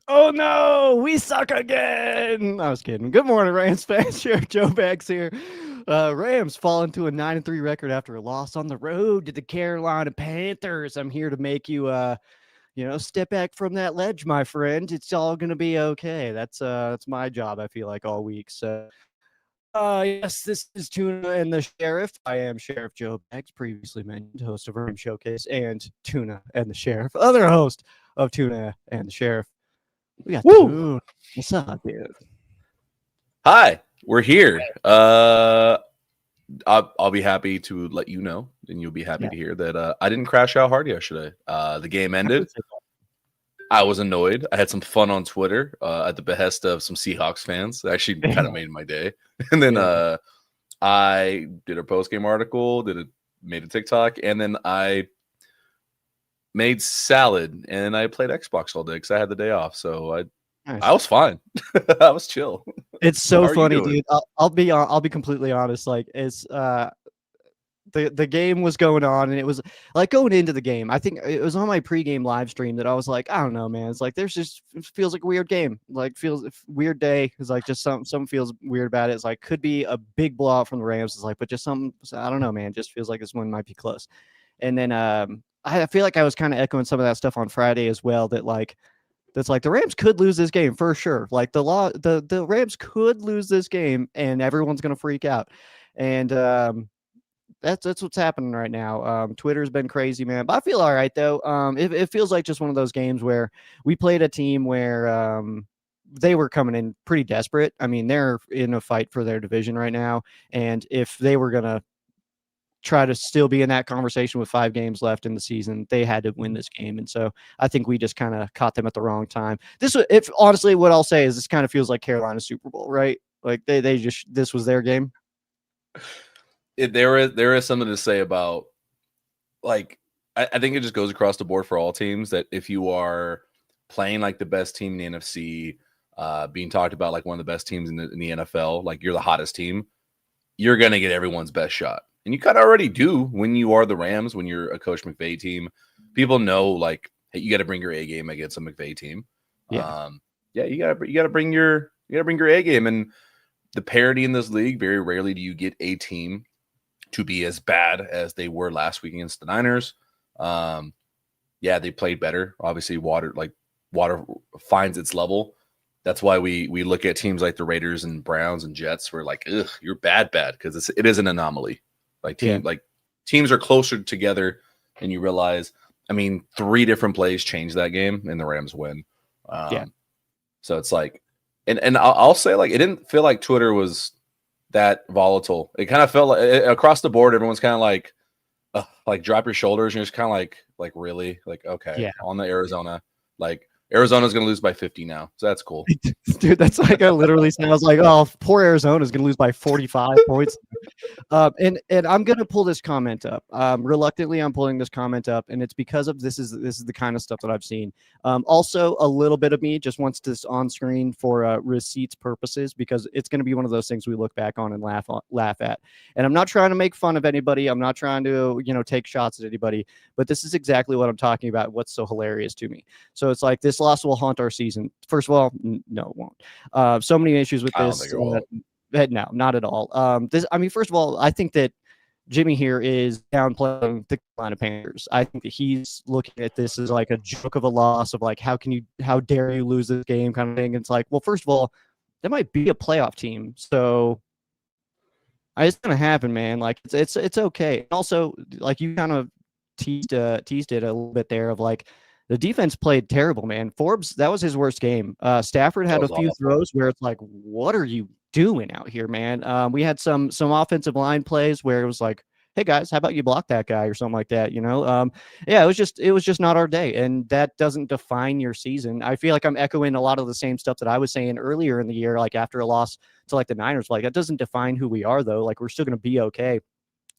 Oh no, we suck again. I was kidding. Good morning, Rams fans. Sheriff Joe Bags here. Rams fall into a 9-3 record after a loss on the road to the Carolina Panthers. I'm here to make you step back from that ledge, my friend. It's all gonna be okay. That's my job, I feel like, all week. So yes, this is Tuna and the Sheriff. I am Sheriff Joe Bags, previously mentioned, host of Ram Showcase, and Tuna and the Sheriff, other host of Tuna and the Sheriff. We got Woo! Tuna. What's up, dude? Hi, we're here. I'll be happy to let you know, and you'll be happy Yeah. to hear that I didn't crash out hard yesterday. The game I ended. would say that. I was annoyed. I had some fun on Twitter at the behest of some Seahawks fans. It actually kind of made my day. And then Yeah. I did a post game article, made a TikTok, and then I made salad and I played Xbox all day because I had the day off. So I Nice. was fine. I was chill. It's How so are you funny, doing? dude. I'll be completely honest. Like, it's the game was going on, and it was like going into the game. I think it was on my pregame live stream that I was like, I don't know, man. It's like there's just it feels like a weird game. Like feels weird day. It's like just some feels weird about it. It's like could be a big blowout from the Rams. It's like, but just something I don't know, man. Just feels like this one might be close. And then I feel like I was kind of echoing some of that stuff on Friday as well. That's like the Rams could lose this game for sure. Like the Rams could lose this game, and everyone's gonna freak out. And that's what's happening right now. Twitter's been crazy, man. But I feel all right though. It feels like just one of those games where we played a team where they were coming in pretty desperate. I mean, they're in a fight for their division right now, and if they were gonna try to still be in that conversation with 5 games left in the season, they had to win this game. And so I think we just kind of caught them at the wrong time. If honestly, what I'll say is this kind of feels like Carolina's Super Bowl, right? Like they just this was their game. There is something to say about like I think it just goes across the board for all teams that if you are playing like the best team in the NFC, being talked about like one of the best teams in the NFL, like you're the hottest team, you're gonna get everyone's best shot, and you kind of already do when you are the Rams. When you're a Coach McVay team, people know like hey, you got to bring your A game against a McVay team. Yeah. Yeah, you gotta bring your A game, and the parity in this league. Very rarely do you get a team to be as bad as they were last week against the Niners. Yeah, they played better. Obviously, water finds its level. That's why we look at teams like the Raiders and Browns and Jets. We're like, ugh, you're bad, because it is an anomaly. Yeah. Teams are closer together, and you realize. I mean, 3 different plays changed that game, and the Rams win. Yeah. So it's like, and I'll say like it didn't feel like Twitter was that volatile. It kind of felt like across the board, everyone's kind of like drop your shoulders, and you're just kind of like really, like okay, Yeah. on the Arizona, like Arizona's gonna lose by 50 now, so that's cool. Dude, that's like I literally said, I was like, oh, poor Arizona's gonna lose by 45 points. And I'm gonna pull this comment up. Reluctantly, I'm pulling this comment up, and it's because of this is the kind of stuff that I've seen. Also, a little bit of me just wants this on screen for receipts purposes because it's gonna be one of those things we look back on and laugh at. And I'm not trying to make fun of anybody. I'm not trying to take shots at anybody. But this is exactly what I'm talking about. What's so hilarious to me. So it's like this loss will haunt our season. First of all, no, it won't. So many issues with I don't think this. it will. No, not at all. I mean, first of all, I think that Jimmy here is downplaying the Carolina Panthers. I think that he's looking at this as like a joke of a loss of like, how dare you lose this game kind of thing. And it's like, well, first of all, that might be a playoff team. So it's going to happen, man. Like it's okay. And also, like you kind of teased it a little bit there of like, the defense played terrible, man. Forbes, that was his worst game. Stafford That had a was few awful. throws where it's like, what are you doing out here, man? We had some offensive line plays where it was like, hey guys, how about you block that guy or something like that? Yeah, it was just not our day, and that doesn't define your season. I feel like I'm echoing a lot of the same stuff that I was saying earlier in the year, like after a loss to like the Niners. Like that doesn't define who we are, though. Like we're still going to be okay.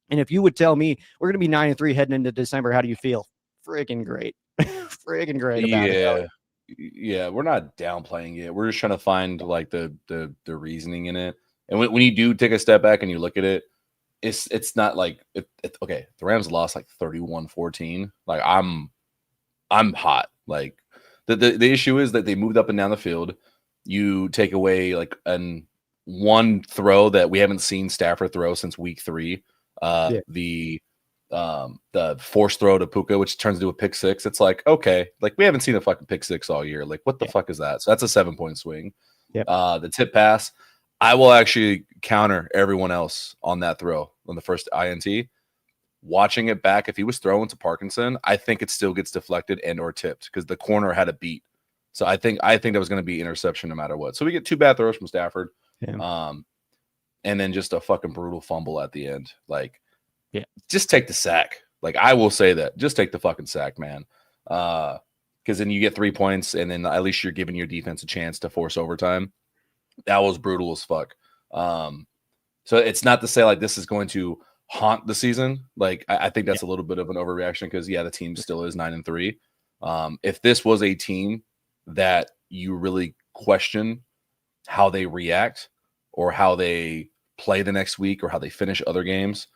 And if you would tell me we're going to be 9-3 heading into December, how do you feel? Freaking great. Friggin' great about it. Yeah, yeah, we're not downplaying it. We're just trying to find like the reasoning in it. And when you do take a step back and you look at it, it's not like okay. The Rams lost like 31-14. Like I'm hot. Like The issue is that they moved up and down the field. You take away like one throw that we haven't seen Stafford throw since week 3. The forced throw to Puka, which turns into a pick 6. It's like, okay, like we haven't seen a fucking pick 6 all year. Like, what the fuck is that? So that's a 7-point swing. The tip pass, I will actually counter everyone else on that throw on the first INT. Watching it back, if he was throwing to Parkinson, I think it still gets deflected and or tipped because the corner had a beat. So I think that was going to be interception no matter what. So we get 2 bad throws from Stafford, and then just a fucking brutal fumble at the end. Like, just take the sack. Like, I will say that, just take the fucking sack, man. Because then you get 3 points, and then at least you're giving your defense a chance to force overtime. That was brutal as fuck. So it's not to say like this is going to haunt the season. Like, I think that's a little bit of an overreaction because the team still is 9-3. If this was a team that you really question how they react or how they play the next week or how they finish other games,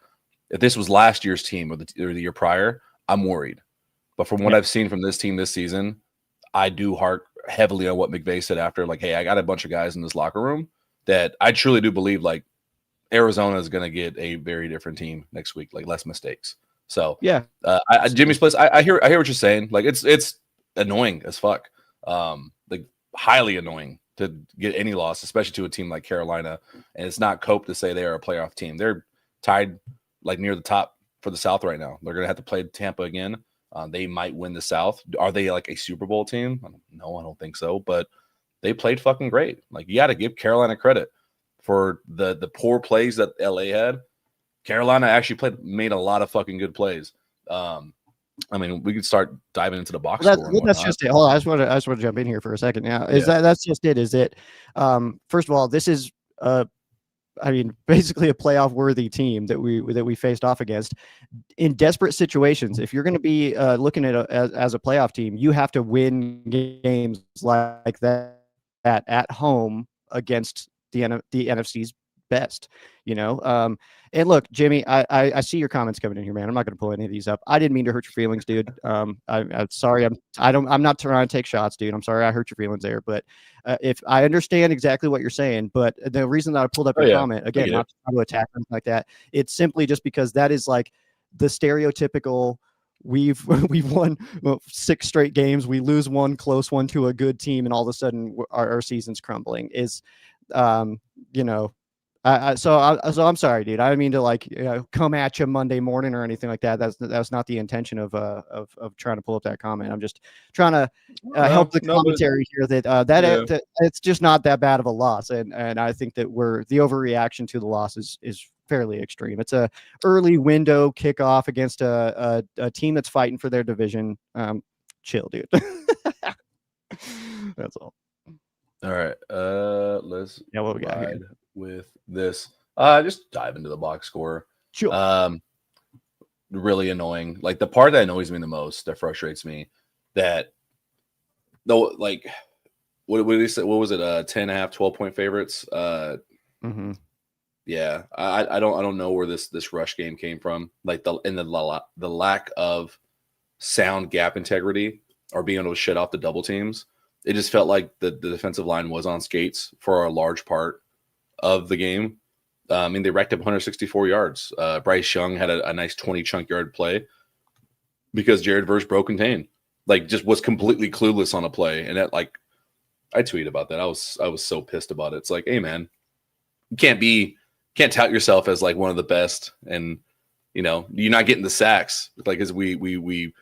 if this was last year's team or the year prior, I'm worried. But from what I've seen from this team this season, I do heart heavily on what McVay said after, like, hey, I got a bunch of guys in this locker room that I truly do believe like Arizona is going to get a very different team next week, like less mistakes. So Jimmy's place. I hear what you're saying. Like, it's annoying as fuck. Like, highly annoying to get any loss, especially to a team like Carolina. And it's not cope to say they are a playoff team. They're tied like near the top for the South right now. They're going to have to play Tampa again. They might win the South. Are they like a Super Bowl team? No, I don't think so. But they played fucking great. Like, you got to give Carolina credit for the poor plays that LA had. Carolina actually made a lot of fucking good plays. I mean, we could start diving into the box score. That's just it. Hold on, I just want to jump in here for a second. Now, that's just it? Is it? First of all, this is basically a playoff worthy team that we faced off against in desperate situations. If you're going to be looking at as a playoff team, you have to win games like that at home against the NFC's best, and look, Jimmy, I see your comments coming in here, man. I'm not going to pull any of these up. I didn't mean to hurt your feelings, dude. I'm sorry. I'm not trying to take shots, dude. I'm sorry I hurt your feelings there, but if I understand exactly what you're saying, but the reason that I pulled up your comment again, not to try to attack them like that, it's simply just because that is like the stereotypical. We've won 6 straight games. We lose one close one to a good team, and all of a sudden our season's crumbling. So I'm sorry, dude. I didn't mean to come at you Monday morning or anything like that. That's not the intention of trying to pull up that comment. I'm just trying to help the commentary here that it's just not that bad of a loss, and I think that the overreaction to the loss is fairly extreme. It's a early window kickoff against a team that's fighting for their division. Chill, dude. That's all. All right. Let's what we got here with this. Just dive into the box score. Sure. Really annoying. Like, the part that annoys me the most, that frustrates me, that though, like, what did he say? What was it? 10.5, 12-point favorites. Yeah. I don't know where this rush game came from. Like, the lack of sound gap integrity or being able to shut off the double teams. It just felt like the defensive line was on skates for a large part of the game. They racked up 164 yards. Bryce Young had a nice 20 chunk yard play because Jared Verse broke contain. Like, just was completely clueless on a play. And that, like, I tweeted about that. I was so pissed about it. It's like, hey, man, you can't tout yourself as like one of the best, and you're not getting the sacks. Like, as we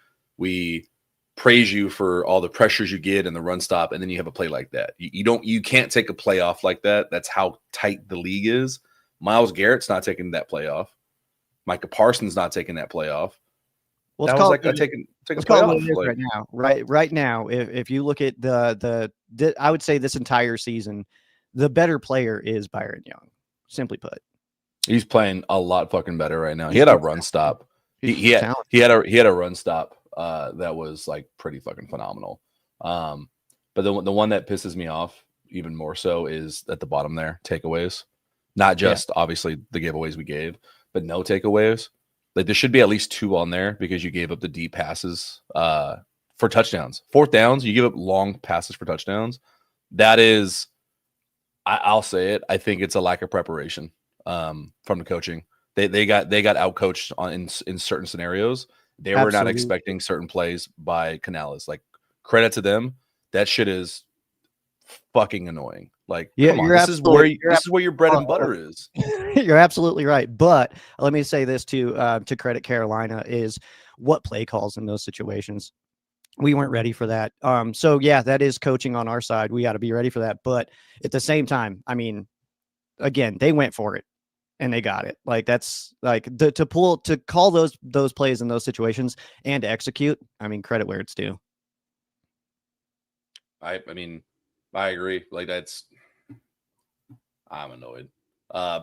praise you for all the pressures you get and the run stop, and then you have a play like that. You can't take a play off like that. That's how tight the league is. Myles Garrett's not taking that play off. Micah Parsons not taking that play off. Well, that was like taking a play off right now. Right now, if you look at the I would say this entire season, the better player is Byron Young. Simply put, he's playing a lot fucking better right now. He had a run stop. He had a run stop that was like pretty fucking phenomenal. But the one that pisses me off even more so is at the bottom there, takeaways. Not just obviously the giveaways we gave, but no takeaways. Like, there should be at least 2 on there because you gave up the deep passes for touchdowns. Fourth downs, you give up long passes for touchdowns. That is, I'll say it. I think it's a lack of preparation from the coaching. They got outcoached in certain scenarios. They were not expecting certain plays by Canales. Like, credit to them. That shit is fucking annoying. Like, come on, this is where your bread and butter is. You're absolutely right. But let me say this to credit Carolina is what play calls in those situations. We weren't ready for that. So yeah, that is coaching on our side. We got to be ready for that. But at the same time, I mean, again, they went for it and they got it. Like, that's like to call those plays in those situations and to execute. I mean, credit where it's due. I mean, I agree. Like, I'm annoyed.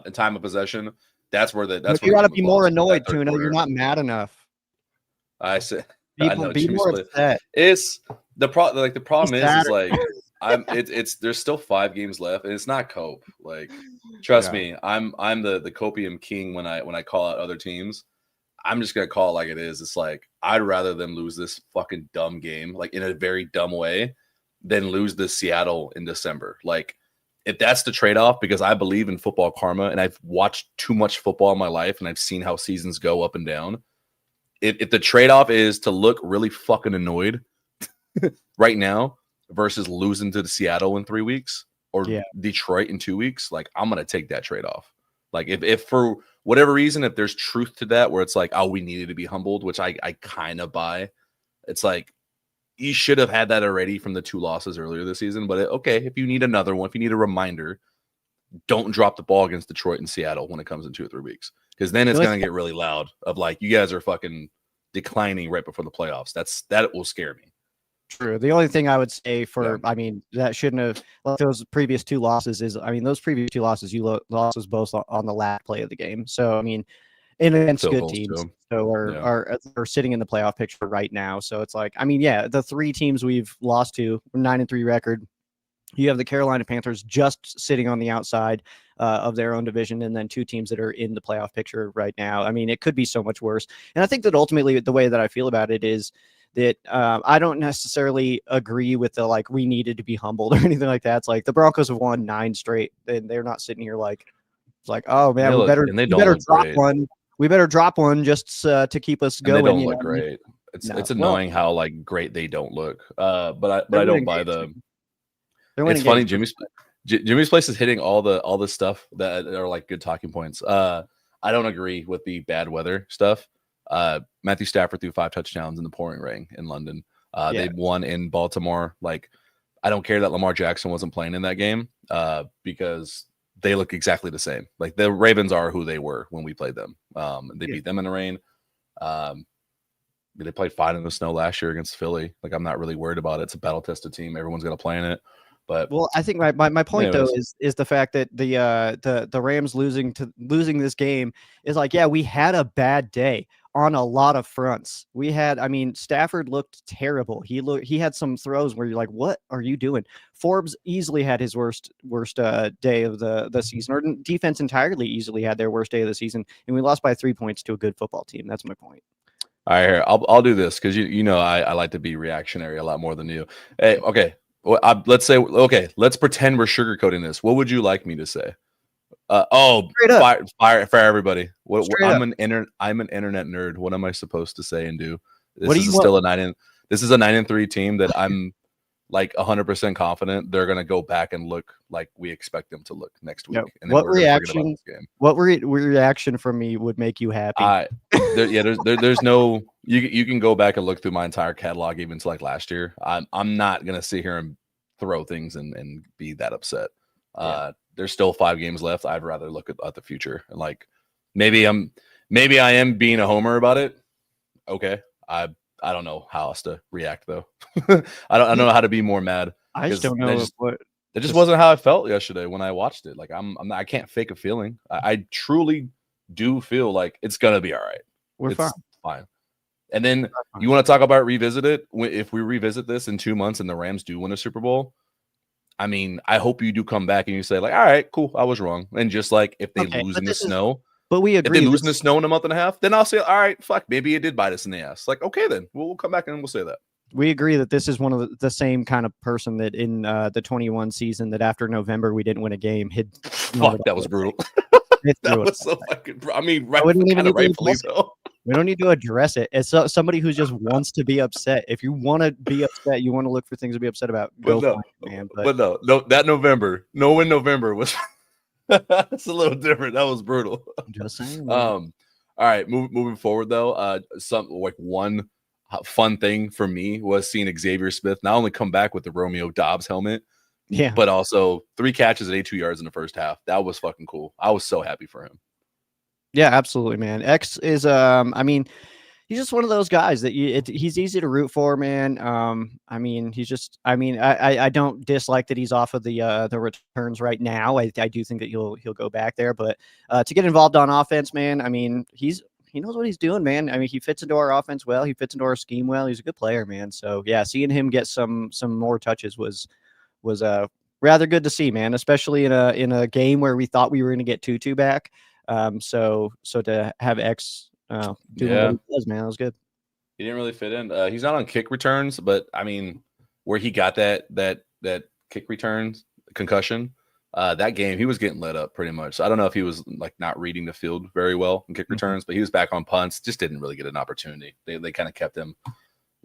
In time of possession, that's where you got to be more annoyed, Tuna. You're not mad enough. I said, people be more upset. It's the problem. Like, the problem is like it's there's still 5 games left, and it's not cope. Like, trust me, I'm the copium king when I call out other teams. I'm just gonna call it like it is. It's like, I'd rather them lose this fucking dumb game, like in a very dumb way, than lose the Seattle in December. Like, if that's the trade-off, because I believe in football karma and I've watched too much football in my life and I've seen how seasons go up and down. If the trade-off is to look really fucking annoyed right now versus losing to the Seattle in 3 weeks or Detroit in 2 weeks, like, I'm going to take that trade-off. Like, if for whatever reason, if there's truth to that, where it's like, oh, we needed to be humbled, which I kind of buy. It's like, you should have had that already from the 2 losses earlier this season. But okay, if you need another one, if you need a reminder, don't drop the ball against Detroit and Seattle when it comes in 2 or 3 weeks, because then it's going to get really loud of like, you guys are fucking declining right before the playoffs. That will scare me. True. The only thing I would say I mean, that shouldn't have, like, those previous 2 losses is, I mean, those previous 2 losses, you losses both on the last play of the game. So, I mean, and against good teams, so are sitting in the playoff picture right now. So it's like, I mean, yeah, the 3 teams we've lost to, 9-3 record. You have the Carolina Panthers just sitting on the outside of their own division, and then 2 teams that are in the playoff picture right now. I mean, it could be so much worse. And I think that ultimately the way that I feel about it is that I don't necessarily agree with the, like, we needed to be humbled or anything like that. It's like the Broncos have won 9 straight, and they're not sitting here like, it's like, oh man, we better drop one. We better drop one just to keep us going. They don't look great. It's annoying how, like, great they don't look. But I don't buy the. It's funny. Jimmy's place is hitting all the stuff that are like good talking points. I don't agree with the bad weather stuff. Matthew Stafford threw 5 touchdowns in the pouring rain in London. They won in Baltimore. Like, I don't care that Lamar Jackson wasn't playing in that game because they look exactly the same. Like, the Ravens are who they were when we played them. They beat them in the rain. They played fine in the snow last year against Philly. Like, I'm not really worried about it. It's a battle-tested team. Everyone's going to play in it. But I think my point though is the fact that the Rams losing this game is like, yeah, we had a bad day on a lot of fronts. I mean, Stafford looked terrible. He had some throws where you're like, what are you doing? Forbes easily had his worst day of the season, or defense entirely easily had their worst day of the season, and we lost by 3 points to a good football team. That's my point. All right, here, I'll do this because you know I like to be reactionary a lot more than you. Hey, okay. Well, let's pretend we're sugarcoating this. What would you like me to say? Fire everybody. I'm an internet nerd. What am I supposed to say and do? This is a 9-3 team that I'm like 100% confident they're going to go back and look like we expect them to look next week. And what reaction from me would make you happy? There's no you can go back and look through my entire catalog even to like last year. I'm not going to sit here and throw things and be that upset. There's still 5 games left. I'd rather look at the future, and like maybe I am being a homer about it. Okay. I don't know how else to react though. I don't know how to be more mad. I just don't know it just wasn't how I felt yesterday when I watched it. Like, I can't fake a feeling. I truly do feel like it's gonna be all right. It's fine. And then you want to talk about revisit it? If we revisit this in 2 months and the Rams do win a Super Bowl, I mean, I hope you do come back and you say like, all right, cool, I was wrong. And just like if they lose in the snow, but we agree. If they lose in the snow in a month and a half, then I'll say, all right, fuck, maybe it did bite us in the ass. Like, okay, then we'll come back and we'll say that. we agree that this is one of the same kind of person that in the 21 season that after November we didn't win a game. Fuck, that was brutal. That was so fucking. I mean, right, kind of rightfully though. We don't need to address it. It's somebody who just wants to be upset. If you want to be upset, you want to look for things to be upset about. Go find it, man. But no, that November, no win November was that's a little different. That was brutal. I'm just saying. All right, moving forward though, one fun thing for me was seeing Xavier Smith not only come back with the Romeo Dobbs helmet, but also 3 catches at 82 yards in the first half. That was fucking cool. I was so happy for him. Yeah, absolutely, man. X is I mean, he's just one of those guys that he's easy to root for, man. I mean, he's just I don't dislike that he's off of the returns right now. I do think that he'll go back there, but to get involved on offense, man, I mean, he knows what he's doing, man. I mean, he fits into our offense well. He fits into our scheme well. He's a good player, man. So yeah, seeing him get some more touches was rather good to see, man. Especially in a game where we thought we were going to get Tutu back. So to have X doing what he does, man, that was good. He didn't really fit in. He's not on kick returns, but I mean, where he got that kick returns concussion, that game he was getting lit up pretty much. So I don't know if he was like not reading the field very well in kick returns, but he was back on punts. Just didn't really get an opportunity. They kind of kept him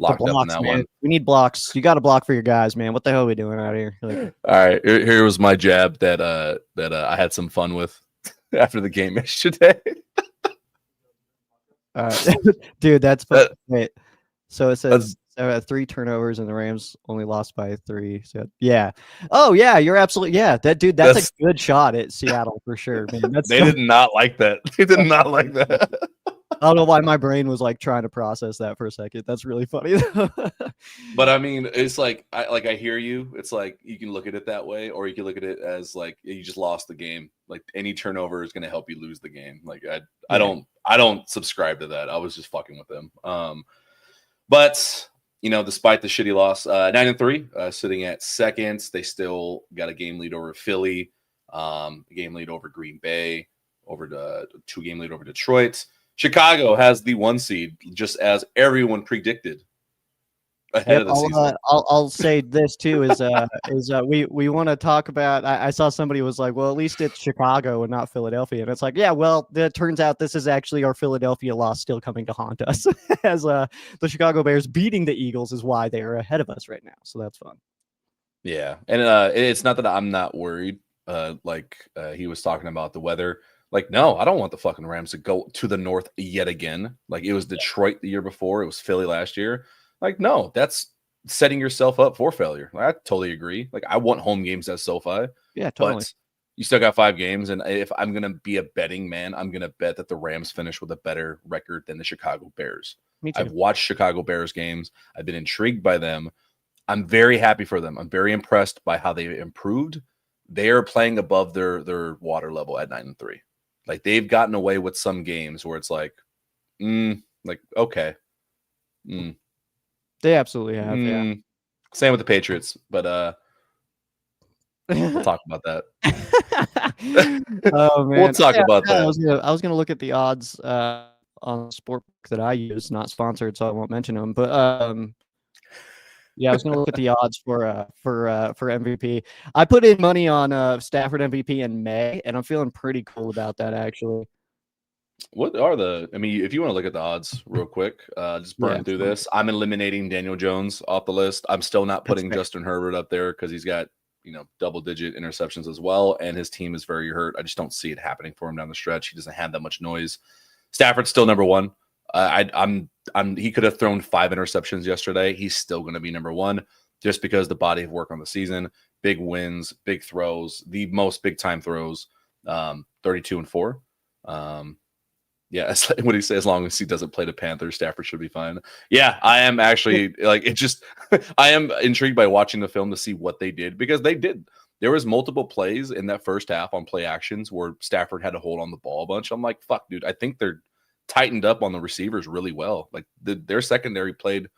locked up in that one. We need blocks. You got to block for your guys, man. What the hell are we doing out here? All right, here was my jab that I had some fun with after the game yesterday. Dude, that's fun. Wait, so it says 3 turnovers and the Rams only lost by 3. So yeah. Oh yeah, you're absolutely that's a good shot at Seattle for sure, man. They did not like that. They did not like that. I don't know why my brain was like trying to process that for a second. That's really funny. But I mean, it's like I hear you. It's like you can look at it that way, or you can look at it as like you just lost the game. Like any turnover is going to help you lose the game. Like I don't subscribe to that. I was just fucking with them. But you know, despite the shitty loss, 9-3, sitting at second, they still got a game lead over Philly, a game lead over Green Bay, over the 2-game lead over Detroit. Chicago has the 1 seed, just as everyone predicted ahead of the season. I'll say this too is we want to talk about. I saw somebody was like, well, at least it's Chicago and not Philadelphia, and it's like, yeah, well, it turns out this is actually our Philadelphia loss still coming to haunt us, as the Chicago Bears beating the Eagles is why they are ahead of us right now. So that's fun. Yeah, and it's not that I'm not worried. He was talking about the weather. Like, no, I don't want the fucking Rams to go to the north yet again. Like, it was Detroit the year before. It was Philly last year. Like, no, that's setting yourself up for failure. Like, I totally agree. Like, I want home games at SoFi. Yeah, totally. But you still got 5 games. And if I'm going to be a betting man, I'm going to bet that the Rams finish with a better record than the Chicago Bears. Me too. I've watched Chicago Bears games. I've been intrigued by them. I'm very happy for them. I'm very impressed by how they improved. They are playing above their water level at 9-3. Like, they've gotten away with some games where it's like, okay. They absolutely have. Yeah. Same with the Patriots, but we'll talk about that. Oh man, we'll talk about that. I was gonna look at the odds on the sportbook that I use, not sponsored, so I won't mention them. But yeah, I was gonna look at the odds for MVP. I put in money on Stafford MVP in May, and I'm feeling pretty cool about that actually. What are if you want to look at the odds real quick, just burn through this. I'm eliminating Daniel Jones off the list. I'm still not putting Justin Herbert up there because he's got, double-digit interceptions as well, and his team is very hurt. I just don't see it happening for him down the stretch. He doesn't have that much noise. Stafford's still number 1. He could have thrown 5 interceptions yesterday. He's still going to be number 1 just because the body of work on the season, big wins, big throws, the most big-time throws, 32-4. Yeah, it's like what he says, as long as he doesn't play the Panthers, Stafford should be fine. Yeah, I am actually I am intrigued by watching the film to see what they did, because they did. There was multiple plays in that first half on play actions where Stafford had to hold on the ball a bunch. I'm like, fuck, dude, I think they're tightened up on the receivers really well. Like their secondary played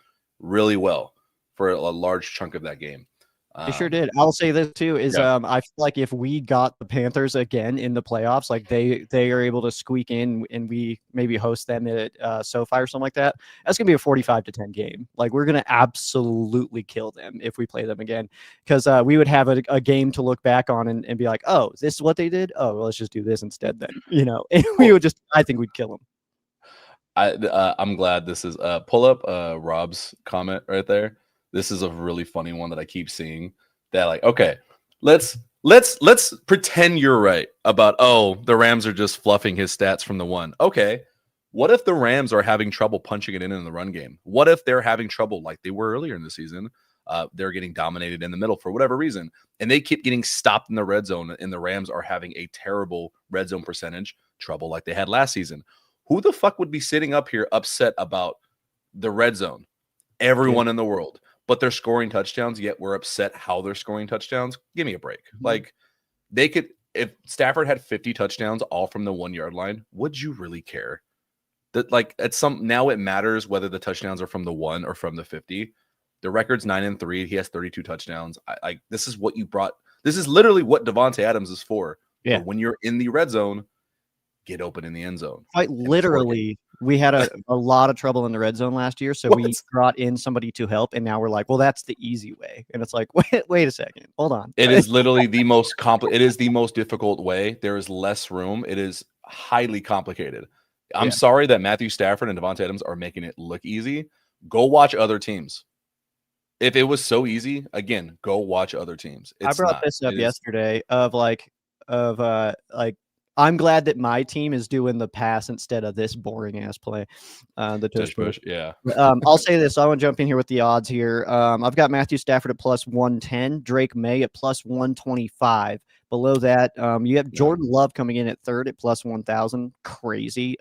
really well for a large chunk of that game. They sure did. I'll say this too is Yeah. I feel like if we got the Panthers again in the playoffs, like they are able to squeak in and we maybe host them at SoFi or something like that, that's gonna be a 45-10 game. Like we're gonna absolutely kill them if we play them again. Because we would have a game to look back on and be like, oh, this is what they did. Oh, well, let's just do this instead then. And we would just I think we'd kill them. I'm glad this is pull up Rob's comment right there. This is a really funny one that I keep seeing. That like, okay, let's pretend you're right about the Rams are just fluffing his stats from the one. Okay, what if the Rams are having trouble punching it in the run game? What if they're having trouble like they were earlier in the season? They're getting dominated in the middle for whatever reason, and they keep getting stopped in the red zone, and the Rams are having a terrible red zone percentage trouble like they had last season. Who the fuck would be sitting up here upset about the red zone? Everyone in the world. But they're scoring touchdowns, yet we're upset how they're scoring touchdowns. Give me a break. Mm-hmm. Like, they could, if Stafford had 50 touchdowns all from the 1 yard line, would you really care? That like now it matters whether the touchdowns are from the 1 or from the 50. The record's 9-3. He has 32 touchdowns. This is what you brought. This is literally what Davante Adams is for. Yeah. But when you're in the red zone, get open in the end zone. Quite literally, we had a lot of trouble in the red zone last year, so we brought in somebody to help, and now we're like, well, that's the easy way. And it's like, wait a second, hold on. It is literally the most it is the most difficult way. There is less room. It is highly complicated. I'm sorry that Matthew Stafford and Davante Adams are making it look easy. Go watch other teams. If it was so easy, again, go watch other teams. I brought this up yesterday of I'm glad that my team is doing the pass instead of this boring ass play. The tush push. Yeah. I'll say this. I want to jump in here with the odds here. I've got Matthew Stafford at plus 110, Drake May at plus 125. Below that, you have Jordan Love coming in at third at plus 1,000. Crazy.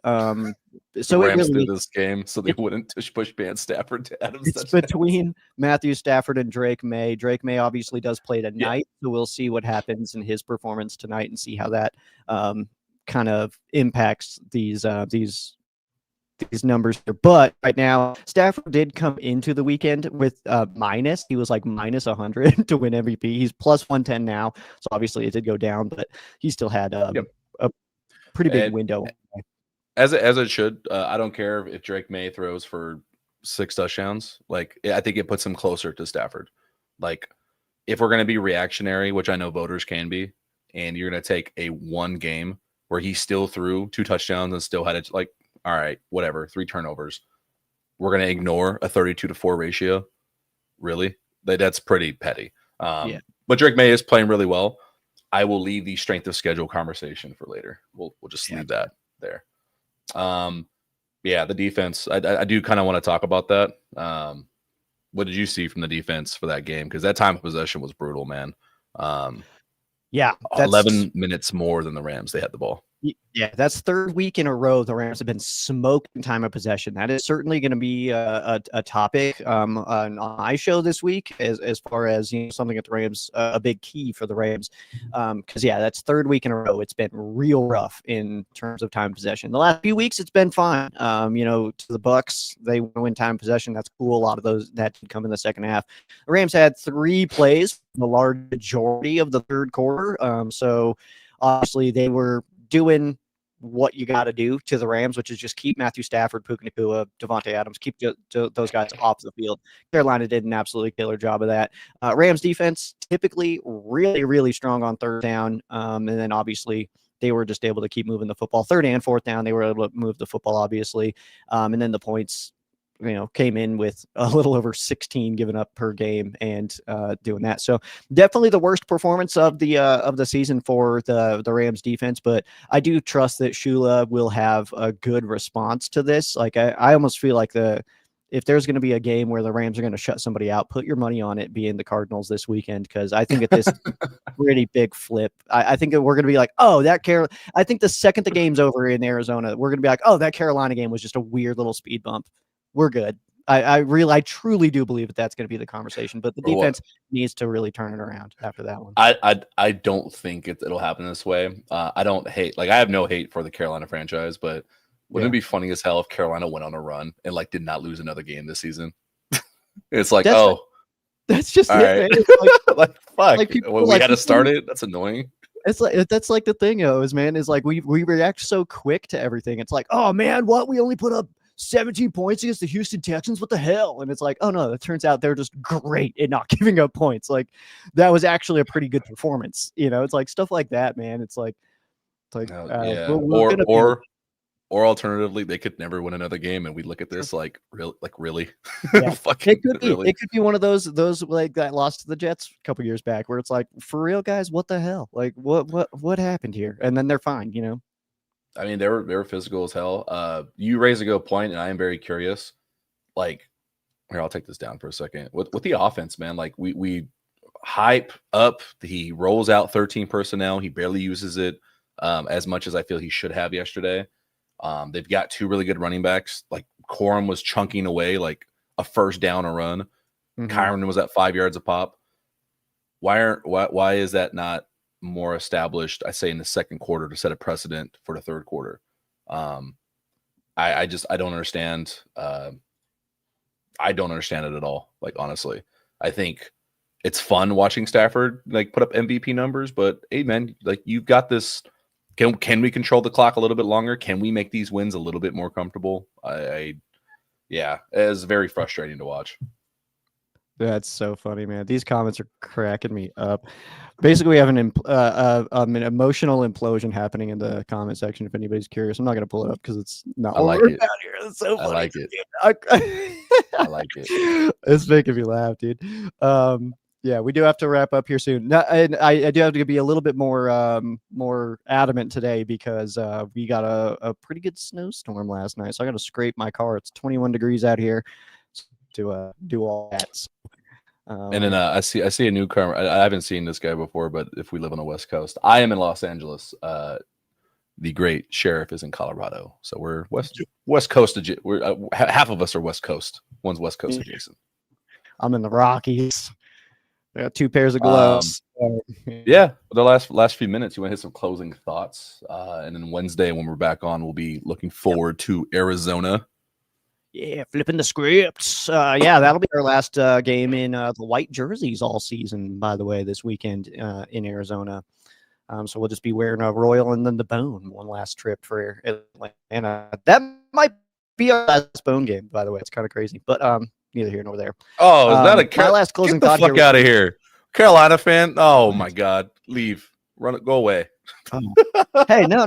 So Rams did this game so they wouldn't tush push ban Stafford to Adams. It's between Matthew Stafford and Drake May. Drake May obviously does play tonight, so we'll see what happens in his performance tonight and see how that kind of impacts these numbers here. But right now, Stafford did come into the weekend with minus. He was like minus 100 to win MVP. He's plus 110 now, so obviously it did go down, but he still had a pretty big window. As it should. I don't care if Drake May throws for 6 touchdowns. Like, I think it puts him closer to Stafford. Like, if we're going to be reactionary, which I know voters can be, and you're going to take a one game where he still threw 2 touchdowns and still had it, like, all right, whatever, 3 turnovers. We're going to ignore a 32-4 ratio. Really? That's pretty petty. But Drake May is playing really well. I will leave the strength of schedule conversation for later. We'll just leave that there. The defense. I do kind of want to talk about that. What did you see from the defense for that game? Because that time of possession was brutal, man. 11 minutes more than the Rams. They had the ball. Yeah, that's third week in a row the Rams have been smoking time of possession. That is certainly going to be a topic on my show this week as far as something at the Rams, a big key for the Rams. Because that's third week in a row. It's been real rough in terms of time of possession. The last few weeks it's been fine. To the Bucks, they win time of possession. That's cool. A lot of those that did come in the second half. The Rams had 3 plays, the large majority of the third quarter. So obviously they were doing what you got to do to the Rams, which is just keep Matthew Stafford, Puka Nacua, Davante Adams, keep those guys off the field. Carolina did an absolutely killer job of that. Rams defense typically really, really strong on third down, and then obviously they were just able to keep moving the football. Third and fourth down, they were able to move the football, obviously, and then the points came in with a little over 16 given up per game and doing that. So definitely the worst performance of the season for the Rams defense, but I do trust that Shula will have a good response to this. Like I almost feel like if there's going to be a game where the Rams are going to shut somebody out, put your money on it being the Cardinals this weekend, because I think this pretty big flip. I think that we're going to be like, I think the second the game's over in Arizona, we're going to be like, oh, that Carolina game was just a weird little speed bump. We're good. I truly do believe that's going to be the conversation, but the defense needs to really turn it around after that one. I don't think it'll happen this way. I don't hate, I have no hate for the Carolina franchise, but wouldn't it be funny as hell if Carolina went on a run and did not lose another game this season? It's like, That's just All it, right. man. It's Like fuck. like people Well, are we like had to people start it. That's annoying. It's like that's like the thing though, is man, is like we react so quick to everything. It's like, oh man, what? We only put up 17 points against the Houston Texans. What the hell? And it's like, oh no, it turns out they're just great at not giving up points. Like that was actually a pretty good performance. It's like stuff like that, man. It's like Yeah. we're gonna be Or alternatively, they could never win another game, and we look at this like really, yeah. fucking It really. could be one of those like that lost to the Jets a couple years back, where it's like, for real, guys, what the hell? Like what happened here? And then they're fine. I mean, they were physical as hell. You raise a good point, and I am very curious. Like, here, I'll take this down for a second. With the offense, man, like we hype up. He rolls out 13 personnel. He barely uses it as much as I feel he should have yesterday. They've got two really good running backs. Like Corum was chunking away like a first down a run. Kyron was at 5 yards a pop. Why is that not more established? I say in the second quarter to set a precedent for the third quarter. I don't understand. I don't understand it at all. Like honestly, I think it's fun watching Stafford like put up MVP numbers, but hey man, like you've got this. Can we control the clock a little bit longer? Can we make these wins a little bit more comfortable? Yeah, it's very frustrating to watch. That's so funny, man. These comments are cracking me up. Basically, we have an emotional implosion happening in the comment section. If anybody's curious, I'm not going to pull it up because it's not I what like we're it. about here. It's so funny. I like it. I like it. It's making me laugh, dude. Yeah, we do have to wrap up here soon. Now, and I do have to be a little bit more adamant today because we got a pretty good snowstorm last night. So I got to scrape my car. It's 21 degrees out here to do all that. So, And then I see a newcomer. I haven't seen this guy before, but if we live on the West Coast, I am in Los Angeles. The great sheriff is in Colorado, so we're West Coast. We're half of us are West Coast. One's West Coast adjacent. I'm in the Rockies. I got 2 pairs of gloves. Yeah, the last few minutes, you want to hit some closing thoughts, and then Wednesday when we're back on, we'll be looking forward to Arizona. Yeah, flipping the scripts. Yeah, that'll be our last game in the white jerseys all season, by the way, this weekend in Arizona. So we'll just be wearing a Royal and then the Bone one last trip for Atlanta. That might be our last Bone game, by the way. It's kind of crazy, but neither here nor there. Oh, is that my last closing Get the thought fuck here out of here, Carolina fan! Oh my God, leave, run it, go away. Hey, no.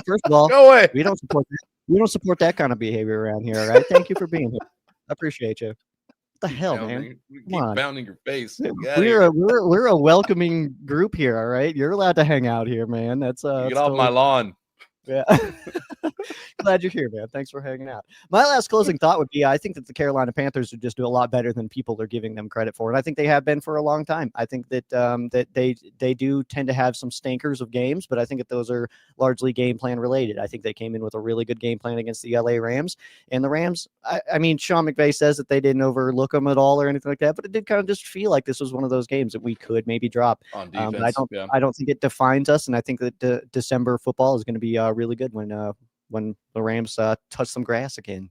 First of all, Go away. we don't support that. We don't support that kind of behavior around here. All right. Thank you for being here. I appreciate you. What the hell, man? Keep pounding your face. We're a welcoming group here. All right. You're allowed to hang out here, man. That's get off my lawn. Yeah. Glad you're here, man. Thanks for hanging out. My last closing thought would be I think that the Carolina Panthers would just do a lot better than people are giving them credit for. And I think they have been for a long time. I think that that they do tend to have some stinkers of games, but I think that those are largely game plan related. I think they came in with a really good game plan against the LA Rams. And the Rams, I mean, Sean McVay says that they didn't overlook them at all or anything like that, but it did kind of just feel like this was one of those games that we could maybe drop. On defense, but I don't think it defines us. And I think that December football is going to be really good when the Rams touch some grass again.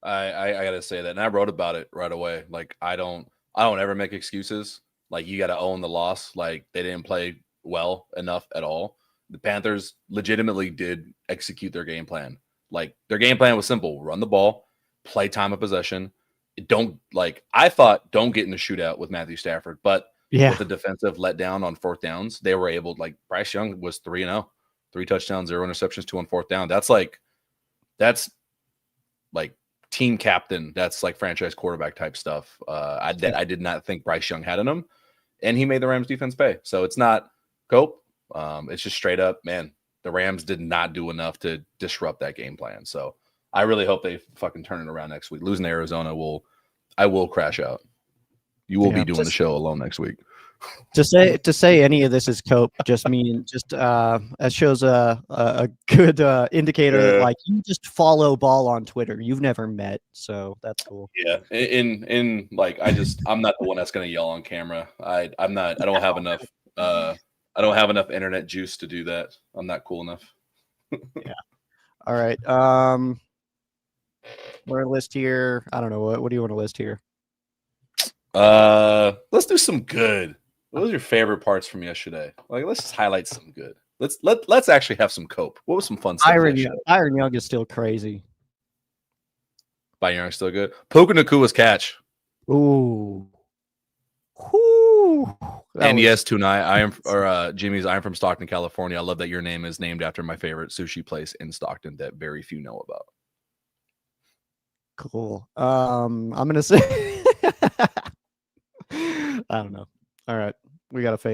I gotta say that, and I wrote about it right away. Like I don't ever make excuses. Like you got to own the loss. Like they didn't play well enough at all. The Panthers legitimately did execute their game plan. Like their game plan was simple: run the ball, play time of possession. I thought don't get in the shootout with Matthew Stafford, but with the defensive letdown on fourth downs, they were able. Like Bryce Young was 3-0. 3 touchdowns, 0 interceptions, 2 on fourth down. That's like team captain. That's like franchise quarterback type stuff. I did not think Bryce Young had in him, and he made the Rams defense pay. So it's not cope. It's just straight up, man. The Rams did not do enough to disrupt that game plan. So I really hope they fucking turn it around next week. Losing to Arizona I will crash out. You will be doing the show alone next week. To say any of this is cope just it shows a good indicator that like you just follow ball on Twitter. You've never met, so that's cool. Yeah, in like I'm not the one that's gonna yell on camera. I'm not. I don't have enough. I don't have enough internet juice to do that. I'm not cool enough. Yeah. All right. We're gonna list here. I don't know what do you want to list here? Let's do some good. What was your favorite parts from yesterday? Like, let's just highlight some good. Let's actually have some cope. What was some fun stuff yesterday? Iron Young is still crazy. Byron Young still good. Puka Nakua's catch. Ooh. Whoo. And yes, tonight Jimmy's. I'm from Stockton, California. I love that your name is named after my favorite sushi place in Stockton that very few know about. Cool. I'm gonna say I don't know. All right, we gotta fade.